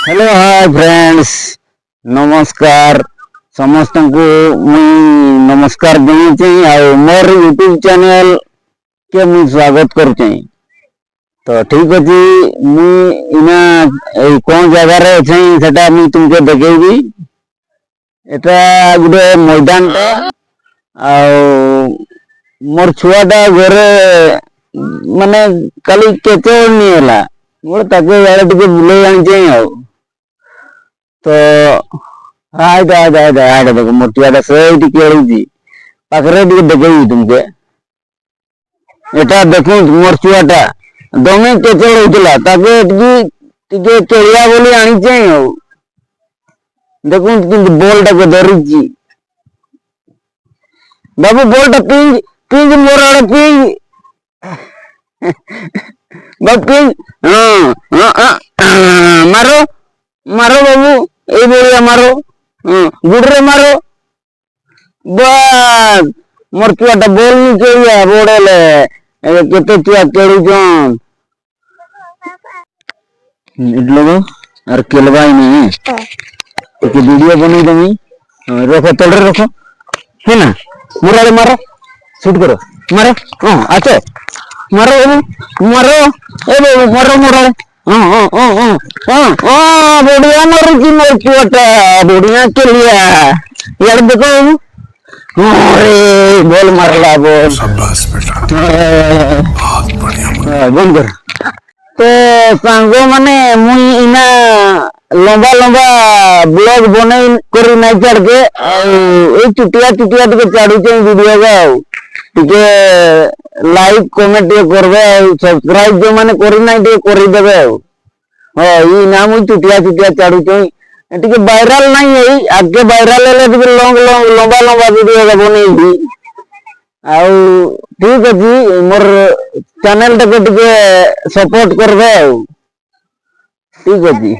Hello hi friends नमस्कार समस्त को मुई नमस्कार देउचे आ मोर यूट्यूब चैनल के मुई स्वागत करूचे। तो ठीक अछि मुई इना कोन जगह रे छै सेटा मुई तुमके देखेबी। एटा गुडे मैदान टा आ मोर छुआटा घरे माने काली केचोड़ नि होला मोर ताके यार टिके बुले आनिचे आ तो हाय देखो मोटियाटा सही केळुची पाखरे टिके देखेबी तुमके। एटा देखो मोर छुआटा दमे केचोड़ होतला ताके टिके केळिया बोली आनिचे आ देखो किंतु बॉलटा को धरिची बाबू बॉलटा पिंज पिंज मोर आड़े पिंज बाबू पिंज मारो मारो बाबू ए बोलिया मारो गुडरे मारो बस मोर छुआटा बॉल नि केळिया बोड़ेले केते छुआ केळुचन इडलो और केलबाई नहीं एक वीडियो बनी दमी रखो तोड़े रखो है ना मुराले मारो शूट करो मारो आते मारो मारो ए मारो मुराले बढ़िया मारूची मोर छुआटा बढ़िया केलिया यार देखो अरे बॉल मारला बॉल शाबाश बेटा बहुत बढ़िया बंद कर। तो सांगो माने मुई इना लंबा लंबा ब्लॉग बने करी नहीं चढ़ के ए चुटिया चुटिया टिके चाड़ुचे वीडियो का टिके लाइक कमेंट करबे सब्सक्राइब जो माने करी नहीं टिके करी देबे ई ना मुई चुटिया चुटिया चाड़ुचे टिके वायरल नहीं है आगे वायरल ले टिके लंबा लंबा वीडियो का बनेबी आउ ठीक अछि मोर चैनल टा के टिके सपोर्ट करबे ठीक अछि।